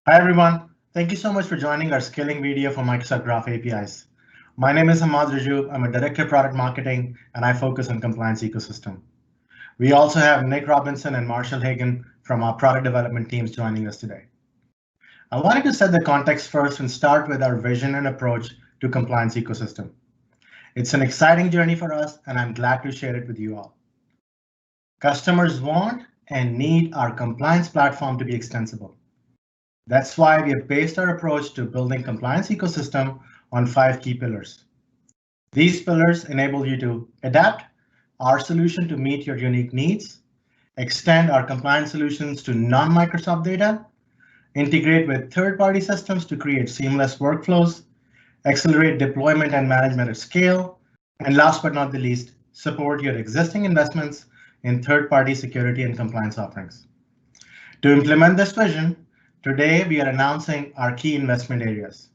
Hi, everyone. Thank you so much for joining our scaling video for Microsoft Graph APIs. My name is Hamad Raju. I'm a Director of Product Marketing, and I focus on compliance ecosystem. We also have Nick Robinson and Marshall Hagan from our product development teams joining us today. I wanted to set the context first and start with our vision and approach to compliance ecosystem. It's an exciting journey for us, and I'm glad to share it with you all. Customers want and need our compliance platform to be extensible. That's why we have based our approach to building compliance ecosystem on 5 key pillars. These pillars enable you to adapt our solution to meet your unique needs, extend our compliance solutions to non-Microsoft data, integrate with third-party systems to create seamless workflows, accelerate deployment and management at scale, and last but not the least, support your existing investments in third-party security and compliance offerings. To implement this vision, today, we are announcing our key investment areas.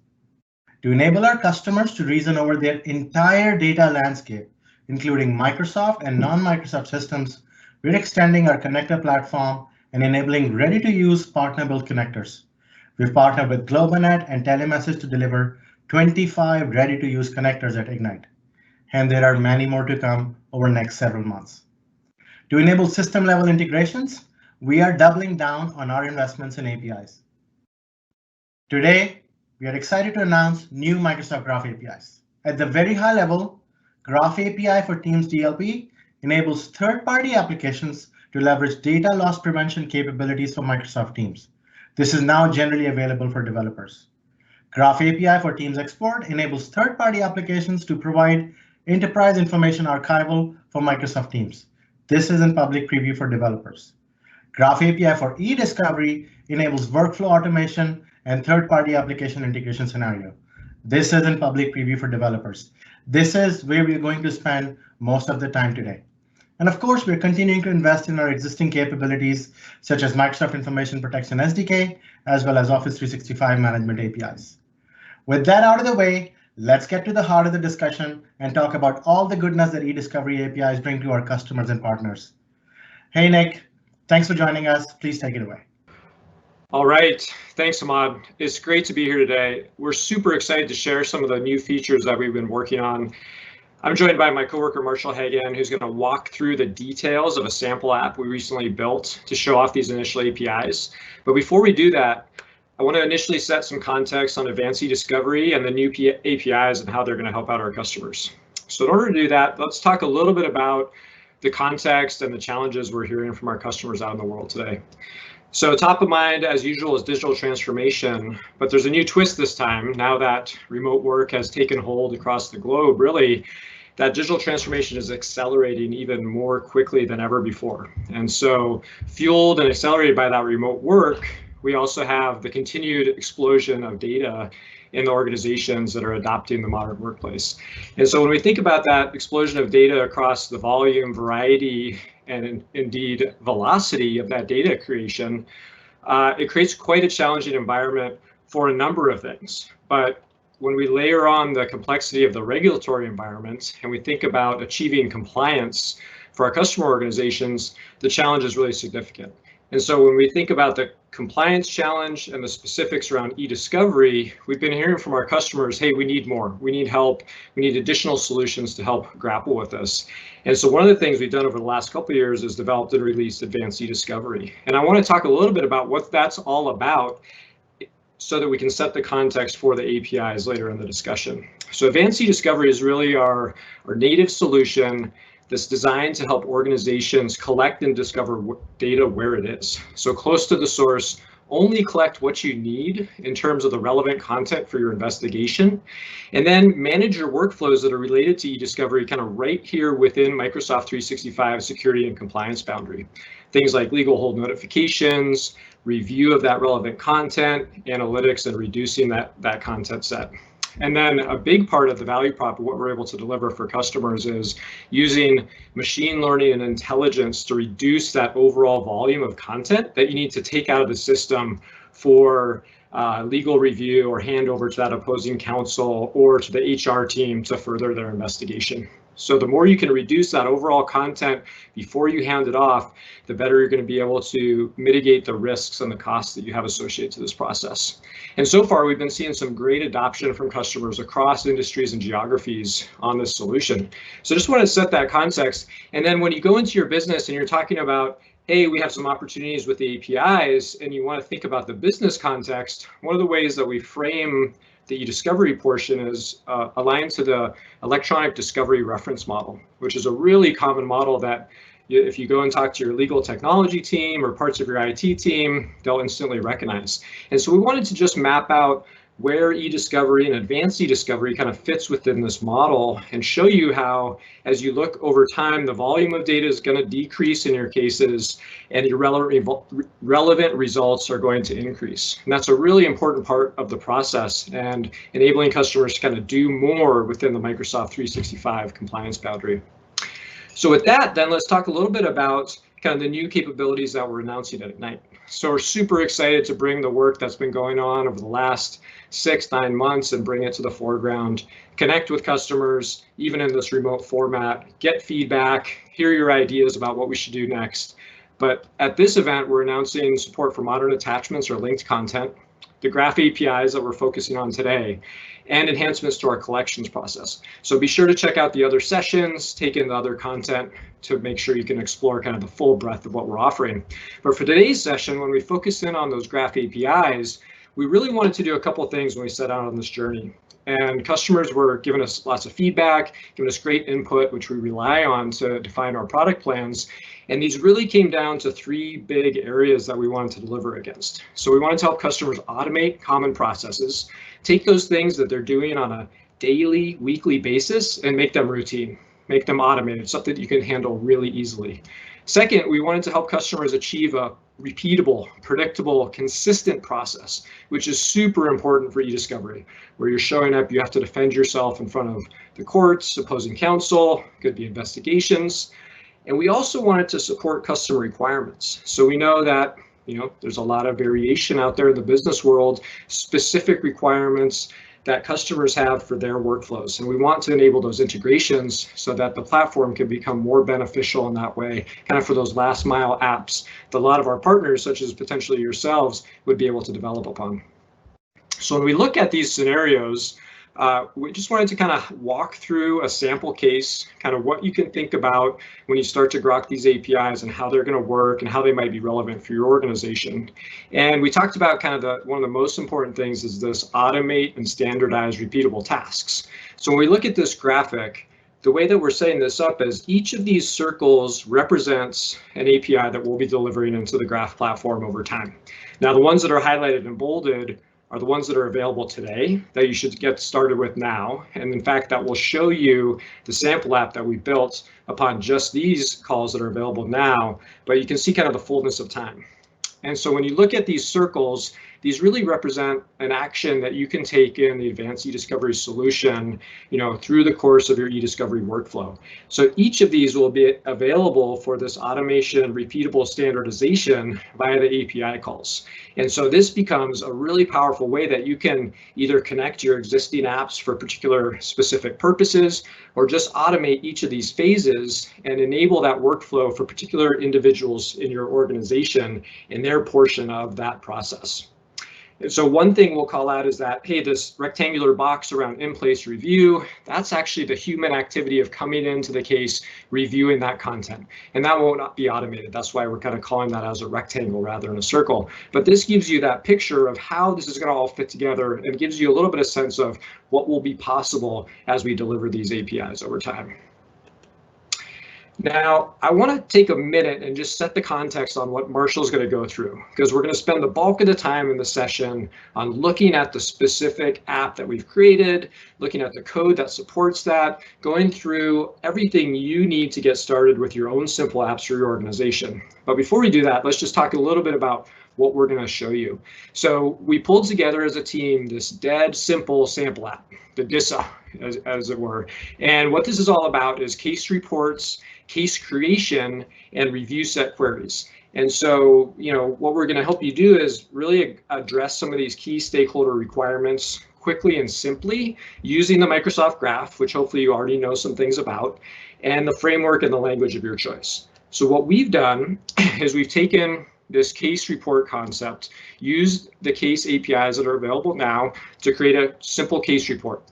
To enable our customers to reason over their entire data landscape, including Microsoft and non-Microsoft systems, we're extending our connector platform and enabling ready-to-use partner-built connectors. We've partnered with GlobalNet and Telemessage to deliver 25 ready-to-use connectors at Ignite, and there are many more to come over the next several months. To enable system-level integrations, we are doubling down on our investments in APIs. Today, we are excited to announce new Microsoft Graph APIs. At the very high level, Graph API for Teams DLP enables third-party applications to leverage data loss prevention capabilities for Microsoft Teams. This is now generally available for developers. Graph API for Teams Export enables third-party applications to provide enterprise information archival for Microsoft Teams. This is in public preview for developers. Graph API for eDiscovery enables workflow automation and third-party application integration scenario. This is in public preview for developers. This is where we're going to spend most of the time today. And of course, we're continuing to invest in our existing capabilities, such as Microsoft Information Protection SDK, as well as Office 365 management APIs. With that out of the way, let's get to the heart of the discussion and talk about all the goodness that eDiscovery APIs bring to our customers and partners. Hey, Nick. Thanks for joining us. Please take it away. All right, thanks, Hamad. It's great to be here today. We're super excited to share some of the new features that we've been working on. I'm joined by my coworker, Marshall Hagan, who's going to walk through the details of a sample app we recently built to show off these initial APIs. But before we do that, I want to initially set some context on advanced eDiscovery and the new APIs and how they're going to help out our customers. So in order to do that, let's talk a little bit about the context and the challenges we're hearing from our customers out in the world today. So top of mind, as usual, is digital transformation, but there's a new twist this time. Now that remote work has taken hold across the globe, really, that digital transformation is accelerating even more quickly than ever before. And so fueled and accelerated by that remote work, we also have the continued explosion of data in the organizations that are adopting the modern workplace. And so when we think about that explosion of data across the volume, variety, and indeed velocity of that data creation, it creates quite a challenging environment for a number of things. But when we layer on the complexity of the regulatory environment and we think about achieving compliance for our customer organizations, the challenge is really significant. And so when we think about the compliance challenge and the specifics around eDiscovery, we've been hearing from our customers, hey, we need more, we need help, we need additional solutions to help grapple with this. And so one of the things we've done over the last couple of years is developed and released advanced eDiscovery. And I want to talk a little bit about what that's all about so that we can set the context for the APIs later in the discussion. So advanced eDiscovery is really our native solution that's designed to help organizations collect and discover data where it is. So close to the source, only collect what you need in terms of the relevant content for your investigation, and then manage your workflows that are related to eDiscovery kind of right here within Microsoft 365 security and compliance boundary. Things like legal hold notifications, review of that relevant content, analytics, and reducing that content set. And then a big part of the value prop of what we're able to deliver for customers is using machine learning and intelligence to reduce that overall volume of content that you need to take out of the system for legal review or hand over to that opposing counsel or to the HR team to further their investigation. So the more you can reduce that overall content before you hand it off, the better you're going to be able to mitigate the risks and the costs that you have associated to this process. And so far, we've been seeing some great adoption from customers across industries and geographies on this solution. So just want to set that context. And then when you go into your business and you're talking about, hey, we have some opportunities with the APIs, and you want to think about the business context, one of the ways that we frame the eDiscovery portion is aligned to the electronic discovery reference model, which is a really common model that if you go and talk to your legal technology team or parts of your IT team, they'll instantly recognize. And so we wanted to just map out where eDiscovery and advanced eDiscovery kind of fits within this model and show you how, as you look over time, the volume of data is going to decrease in your cases and your relevant results are going to increase. And that's a really important part of the process and enabling customers to kind of do more within the Microsoft 365 compliance boundary. So with that, then let's talk a little bit about kind of the new capabilities that we're announcing at Ignite. So we're super excited to bring the work that's been going on over the last 6-9 months and bring it to the foreground, connect with customers, even in this remote format, get feedback, hear your ideas about what we should do next. But at this event, we're announcing support for modern attachments or linked content, the graph APIs that we're focusing on today, and enhancements to our collections process. So be sure to check out the other sessions, take in the other content to make sure you can explore kind of the full breadth of what we're offering. But for today's session, when we focus in on those graph APIs, we really wanted to do a couple of things when we set out on this journey. And customers were giving us lots of feedback, giving us great input, which we rely on to define our product plans. And these really came down to 3 big areas that we wanted to deliver against. So we wanted to help customers automate common processes, take those things that they're doing on a daily, weekly basis and make them routine, make them automated, something that you can handle really easily. Second, we wanted to help customers achieve a repeatable, predictable, consistent process, which is super important for eDiscovery, where you're showing up, you have to defend yourself in front of the courts, opposing counsel, could be investigations. And we also wanted to support customer requirements. So we know that there's a lot of variation out there in the business world, specific requirements that customers have for their workflows. And we want to enable those integrations so that the platform can become more beneficial in that way, kind of for those last mile apps that a lot of our partners, such as potentially yourselves, would be able to develop upon. So when we look at these scenarios, we just wanted to kind of walk through a sample case, kind of what you can think about when you start to grok these APIs and how they're going to work and how they might be relevant for your organization. And we talked about kind of one of the most important things is this automate and standardize repeatable tasks. So when we look at this graphic, the way that we're setting this up is each of these circles represents an API that we'll be delivering into the graph platform over time. Now, the ones that are highlighted and bolded are the ones that are available today that you should get started with now. And in fact, that will show you the sample app that we built upon just these calls that are available now, but you can see kind of the fullness of time. And so when you look at these circles, these really represent an action that you can take in the advanced eDiscovery solution, through the course of your eDiscovery workflow. So each of these will be available for this automation, repeatable standardization via the API calls. And so this becomes a really powerful way that you can either connect your existing apps for particular specific purposes, or just automate each of these phases and enable that workflow for particular individuals in your organization in their portion of that process. And so one thing we'll call out is that, hey, this rectangular box around in-place review, that's actually the human activity of coming into the case, reviewing that content. And that will not be automated. That's why we're kind of calling that as a rectangle rather than a circle. But this gives you that picture of how this is going to all fit together and gives you a little bit of sense of what will be possible as we deliver these APIs over time. Now, I want to take a minute and just set the context on what Marshall's going to go through, because we're going to spend the bulk of the time in the session on looking at the specific app that we've created, looking at the code that supports that, going through everything you need to get started with your own simple apps for your organization. But before we do that, let's just talk a little bit about what we're going to show you. So we pulled together as a team this dead simple sample app, the DISA, as it were. And what this is all about is case reports, case creation, and review set queries. And so, what we're going to help you do is really address some of these key stakeholder requirements quickly and simply using the Microsoft Graph, which hopefully you already know some things about, and the framework and the language of your choice. So what we've done is we've taken this case report concept, used the case APIs that are available now to create a simple case report.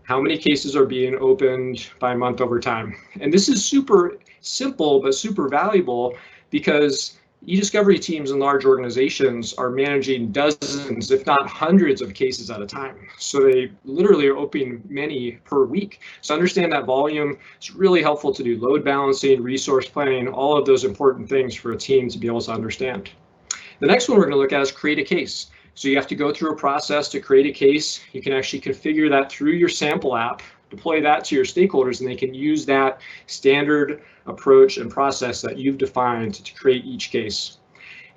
How many cases are being opened by month over time? And this is super simple, but super valuable because eDiscovery teams in large organizations are managing dozens, if not hundreds of cases at a time. So they literally are opening many per week. So understand that volume. It's really helpful to do load balancing, resource planning, all of those important things for a team to be able to understand. The next one we're going to look at is create a case. So you have to go through a process to create a case. You can actually configure that through your sample app, deploy that to your stakeholders, and they can use that standard approach and process that you've defined to create each case.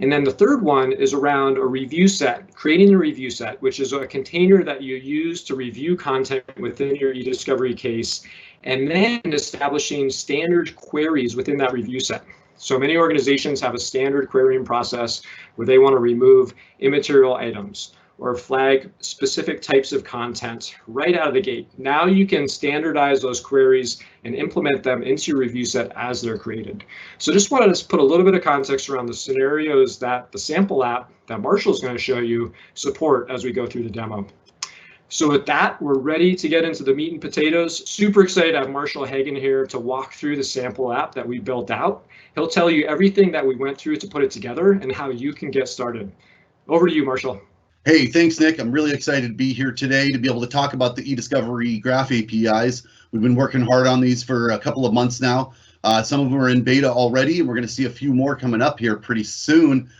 And then the third one is around a review set, creating a review set, which is a container that you use to review content within your eDiscovery case, and then establishing standard queries within that review set. So many organizations have a standard querying process where they want to remove immaterial items or flag specific types of content right out of the gate. Now you can standardize those queries and implement them into your review set as they're created. So just wanted to put a little bit of context around the scenarios that the sample app that Marshall's going to show you support as we go through the demo. So with that, we're ready to get into the meat and potatoes. Super excited to have Marshall Hagen here to walk through the sample app that we built out. He'll tell you everything that we went through to put it together and how you can get started. Over to you, Marshall. Hey, thanks, Nick. I'm really excited to be here today to be able to talk about the eDiscovery Graph APIs. We've been working hard on these for a couple of months now. Some of them are in beta already, and we're going to see a few more coming up here pretty soon.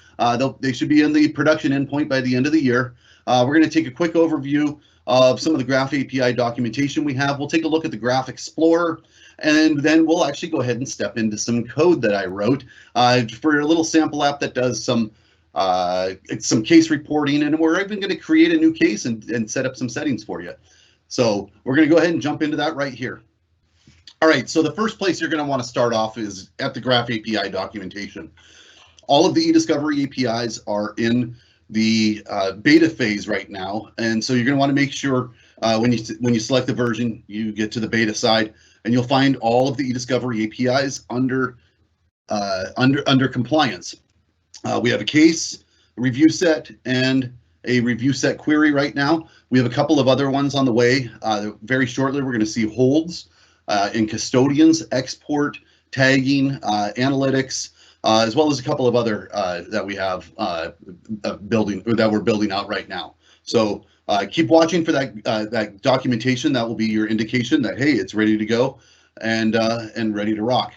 They should be in the production endpoint by the end of the year. We're going to take a quick overview of some of the Graph API documentation we have. We'll take a look at the Graph Explorer, and then we'll actually go ahead and step into some code that I wrote for a little sample app that does some case reporting, and we're even going to create a new case and set up some settings for you. So we're going to go ahead and jump into that right here. All right, so the first place you're going to want to start off is at the Graph API documentation. All of the eDiscovery APIs are in the beta phase right now, and so you're going to want to make sure when you select the version, you get to the beta side, and you'll find all of the eDiscovery APIs under compliance. We have a case, a review set, and a review set query right now. We have a couple of other ones on the way. Very shortly, we're going to see holds and custodians, export, tagging, analytics, as well as a couple of other that we have we're building out right now. So keep watching for that documentation. That will be your indication that, hey, it's ready to go and ready to rock.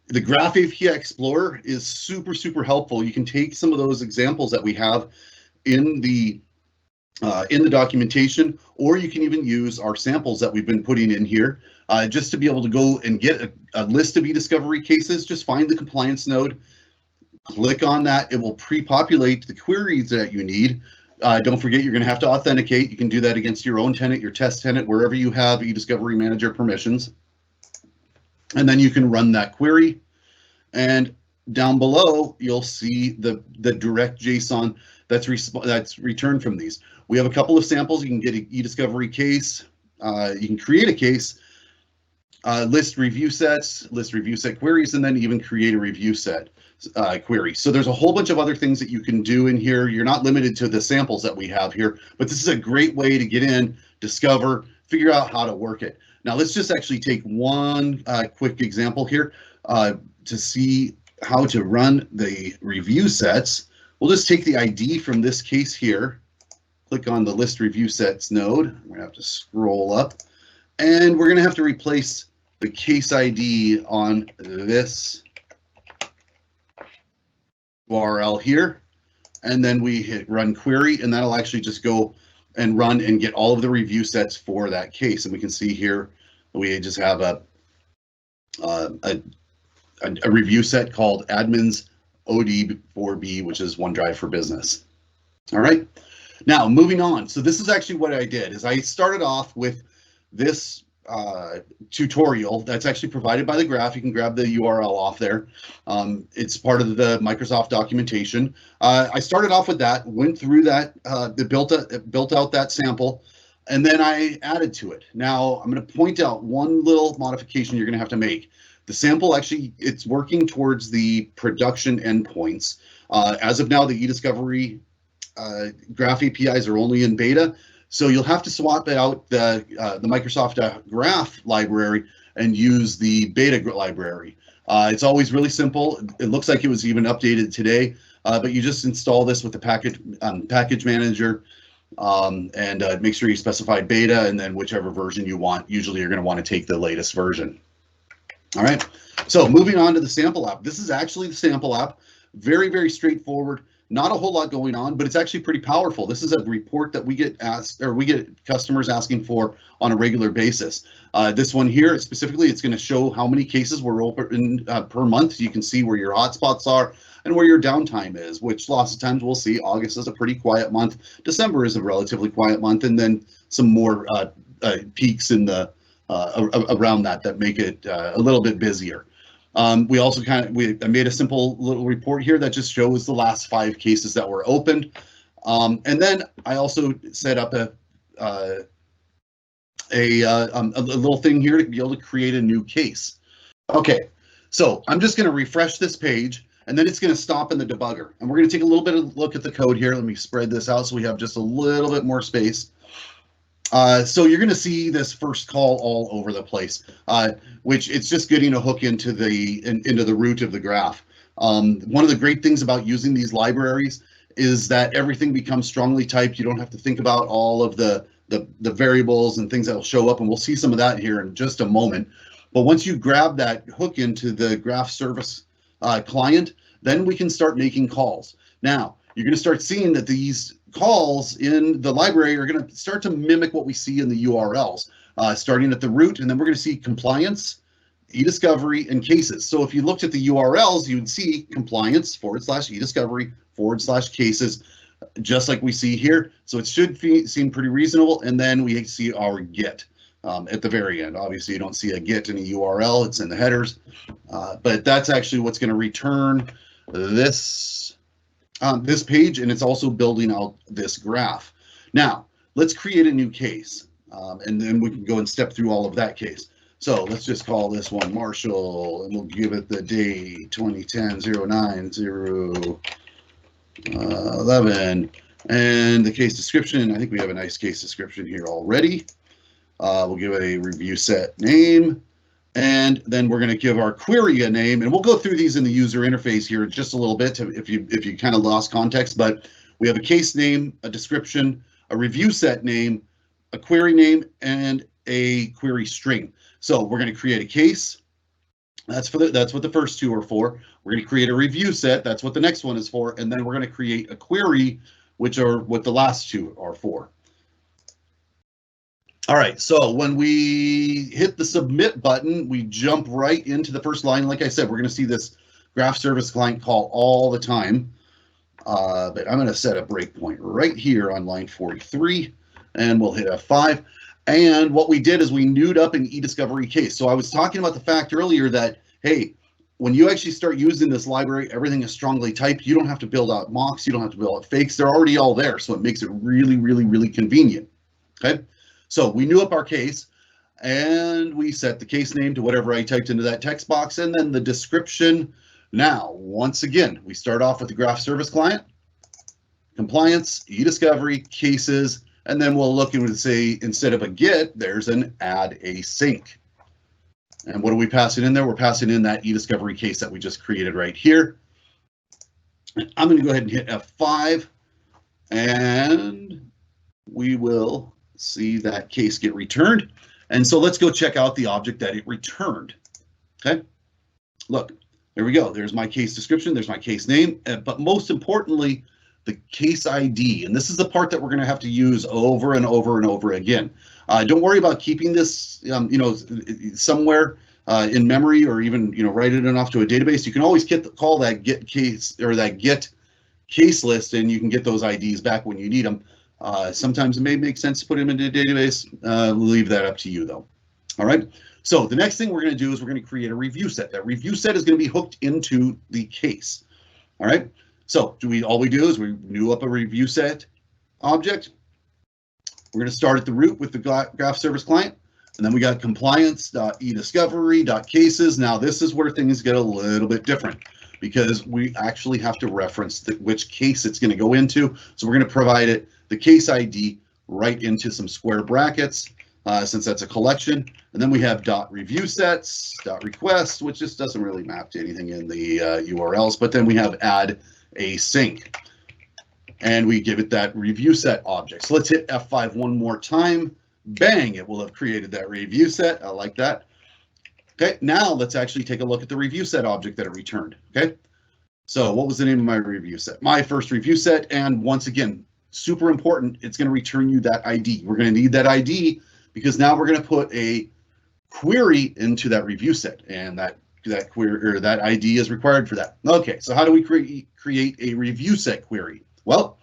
The Graph API Explorer is super, super helpful. You can take some of those examples that we have in the documentation, or you can even use our samples that we've been putting in here just to be able to go and get a list of eDiscovery cases. Just find the compliance node, click on that. It will pre-populate the queries that you need. Don't forget, you're going to have to authenticate. You can do that against your own tenant, your test tenant, wherever you have eDiscovery Manager permissions. And then you can run that query. And down below, you'll see the direct JSON that's returned from these. We have a couple of samples. You can get an eDiscovery case. You can create a case, list review sets, list review set queries, and then even create a review set query. So there's a whole bunch of other things that you can do in here. You're not limited to the samples that we have here, but this is a great way to get in, discover, figure out how to work it. Now let's just actually take one quick example here to see how to run the review sets. We'll just take the ID from this case here, click on the list review sets node. We're gonna have to scroll up, and we're gonna have to replace the case ID on this URL here. And then we hit run query, and that'll actually just go and run and get all of the review sets for that case. And we can see here, we just have a review set called admins OD4B, which is OneDrive for Business. All right, now moving on. So this is actually what I did, is I started off with this tutorial that's actually provided by the graph. You can grab the URL off there. It's part of the Microsoft documentation. I started off with that, went through that, built out that sample, and then I added to it. Now I'm going to point out one little modification you're going to have to make. The sample actually, it's working towards the production endpoints. As of now, the eDiscovery graph APIs are only in beta. So you'll have to swap out the Microsoft Graph library and use the beta library. It's always really simple. It looks like it was even updated today, but you just install this with the package manager and make sure you specify beta and then whichever version you want. Usually you're going to want to take the latest version. All right, so moving on to the sample app. This is actually the sample app. Very, very straightforward. Not a whole lot going on, but it's actually pretty powerful. This is a report that we get asked, or we get customers asking for on a regular basis. This one here, specifically, it's going to show how many cases were open per month. You can see where your hotspots are and where your downtime is, which lots of times we'll see August is a pretty quiet month. December is a relatively quiet month, and then some more peaks in the around that make it a little bit busier. We also I made a simple little report here that just shows the last 5 cases that were opened. And then I also set up a little thing here to be able to create a new case. Okay, so I'm just going to refresh this page, and then it's going to stop in the debugger. And we're going to take a little bit of a look at the code here. Let me spread this out so we have just a little bit more space. So you're going to see this first call all over the place, which it's just getting a hook into the root of the graph. One of the great things about using these libraries is that everything becomes strongly typed. You don't have to think about all of the variables and things that will show up, and we'll see some of that here in just a moment. But once you grab that hook into the graph service client, then we can start making calls. Now, you're going to start seeing that these calls in the library are going to start to mimic what we see in the URLs, starting at the root, and then we're going to see compliance, eDiscovery, and cases. So if you looked at the URLs, you would see compliance / eDiscovery / cases, just like we see here. So it should seem pretty reasonable, and then we see our get at the very end. Obviously, you don't see a get in a URL, it's in the headers, but that's actually what's going to return this page, and it's also building out this graph. Now, let's create a new case, and then we can go and step through all of that case. So let's just call this one Marshall, and we'll give it the date 2010-09-011, and the case description. I think we have a nice case description here already. We'll give it a review set name. And then we're going to give our query a name, and we'll go through these in the user interface here just a little bit if you kind of lost context. But we have a case name, a description, a review set name, a query name, and a query string. So we're going to create a case. That's what the first 2 are for. We're going to create a review set. That's what the next one is for. And then we're going to create a query, which are what the last 2 are for. All right, so when we hit the submit button, we jump right into the first line. Like I said, we're going to see this graph service client call all the time. But I'm going to set a breakpoint right here on line 43, and we'll hit F5. And what we did is we newed up an eDiscovery case. So I was talking about the fact earlier that, hey, when you actually start using this library, everything is strongly typed. You don't have to build out mocks. You don't have to build out fakes. They're already all there. So it makes it really, really, really convenient. Okay. So we knew up our case, and we set the case name to whatever I typed into that text box, and then the description. Now, once again, we start off with the graph service client, compliance, eDiscovery, cases, and then we'll look and say, instead of a get, there's an add async. And what are we passing in there? We're passing in that eDiscovery case that we just created right here. I'm going to go ahead and hit F5, and we will see that case get returned. And so let's go check out the object that it returned. Okay, look, there we go. There's my case description, there's my case name, but most importantly, the case ID. And this is the part that we're going to have to use over and over and over again. Don't worry about keeping this somewhere in memory, or even write it off to a database. You can always call that get case, or that get case list, and you can get those IDs back when you need them. Sometimes it may make sense to put them into a database. We'll leave that up to you, though. All right. So the next thing we're going to do is we're going to create a review set. That review set is going to be hooked into the case. All right. So all we do is we new up a review set object. We're going to start at the root with the graph service client. And then we got compliance.eDiscovery.cases. Now this is where things get a little bit different because we actually have to reference which case it's going to go into. So we're going to provide it the case ID right into some square brackets since that's a collection. And then we have .reviewsets.request, which just doesn't really map to anything in the URLs. But then we have add a sync. And we give it that review set object. So let's hit F5 one more time. Bang, it will have created that review set. I like that. Okay, now let's actually take a look at the review set object that it returned. Okay, so what was the name of my review set? My first review set, and once again, super important, it's going to return you that ID. We're going to need that ID because now we're going to put a query into that review set, and that query or that ID is required for that. Okay, so how do we create a review set query? Well,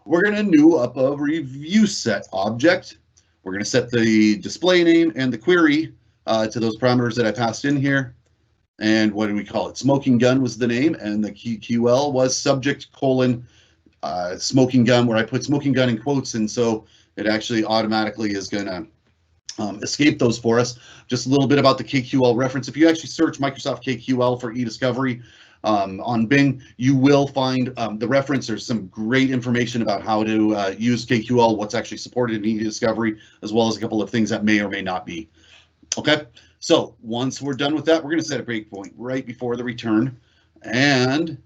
we're going to new up a review set object. We're going to set the display name and the query to those parameters that I passed in here. And what do we call it? Smoking gun was the name, and the QL was subject : smoking gun, where I put smoking gun in quotes, and so it actually automatically is going to escape those for us. Just a little bit about the KQL reference. If you actually search Microsoft KQL for eDiscovery on Bing, you will find the reference. There's some great information about how to use KQL, what's actually supported in eDiscovery, as well as a couple of things that may or may not be. Okay, so once we're done with that, we're going to set a breakpoint right before the return. And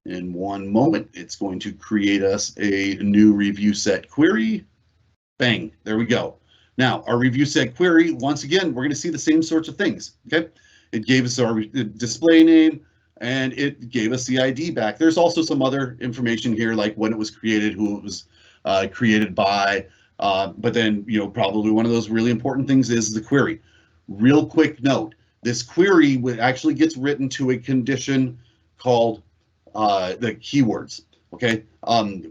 in one moment, it's going to create us a new review set query. Bang, there we go. Now, our review set query, once again, we're going to see the same sorts of things. Okay, it gave us our display name, and it gave us the ID back. There's also some other information here, like when it was created, who it was created by. But then, probably one of those really important things is the query. Real quick note, this query actually gets written to a condition called the keywords. Okay,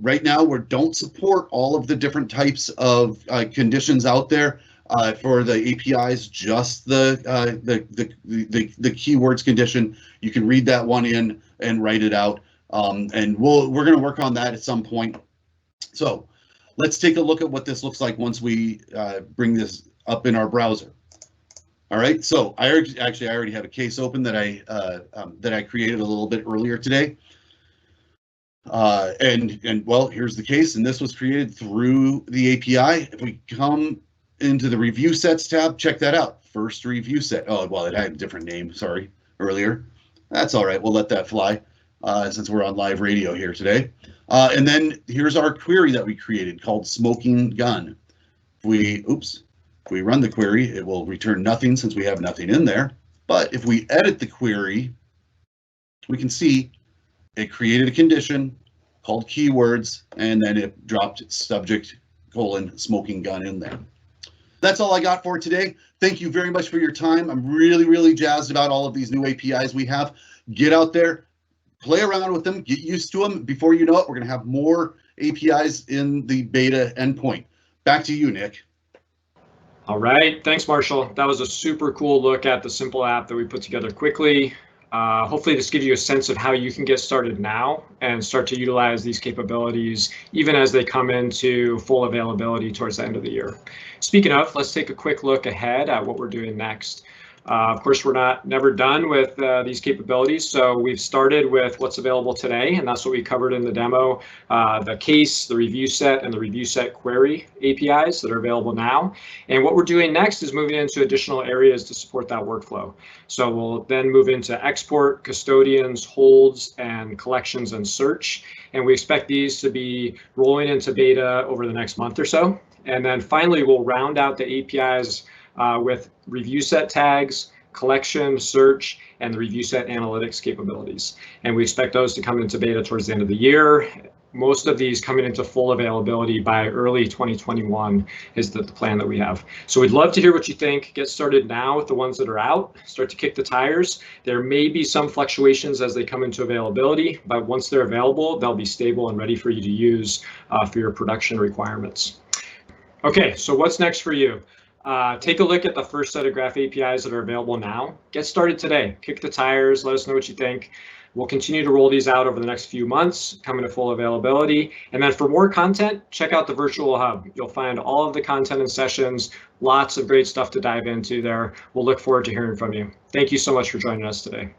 right now we don't support all of the different types of conditions out there for the APIs. Just the keywords condition. You can read that one in and write it out, and we're going to work on that at some point. So let's take a look at what this looks like once we bring this up in our browser. All right, so I already have a case open that I created a little bit earlier today. And well, here's the case, and this was created through the API. If we come into the review sets tab, check that out. First review set. Oh, well, it had a different name, sorry, earlier. That's all right, we'll let that fly since we're on live radio here today. And then here's our query that we created called smoking gun. If we run the query, it will return nothing since we have nothing in there. But if we edit the query, we can see it created a condition called keywords, and then it dropped subject : smoking gun in there. That's all I got for today. Thank you very much for your time. I'm really, really jazzed about all of these new APIs we have. Get out there, play around with them, get used to them. Before you know it, we're going to have more APIs in the beta endpoint. Back to you, Nick. All right, thanks, Marshall. That was a super cool look at the simple app that we put together quickly. Hopefully this gives you a sense of how you can get started now and start to utilize these capabilities even as they come into full availability towards the end of the year. Speaking of, let's take a quick look ahead at what we're doing next. Of course, we're never done with these capabilities, so we've started with what's available today, and that's what we covered in the demo, the case, the review set, and the review set query APIs that are available now. And what we're doing next is moving into additional areas to support that workflow. So we'll then move into export, custodians, holds, and collections and search. And we expect these to be rolling into beta over the next month or so. And then finally, we'll round out the APIs with review set tags, collection, search, and the review set analytics capabilities. And we expect those to come into beta towards the end of the year. Most of these coming into full availability by early 2021 is the plan that we have. So we'd love to hear what you think. Get started now with the ones that are out. Start to kick the tires. There may be some fluctuations as they come into availability, but once they're available, they'll be stable and ready for you to use for your production requirements. Okay, so what's next for you? Take a look at the first set of Graph APIs that are available now. Get started today. Kick the tires. Let us know what you think. We'll continue to roll these out over the next few months, coming to full availability. And then for more content, check out the virtual hub. You'll find all of the content and sessions, lots of great stuff to dive into there. We'll look forward to hearing from you. Thank you so much for joining us today.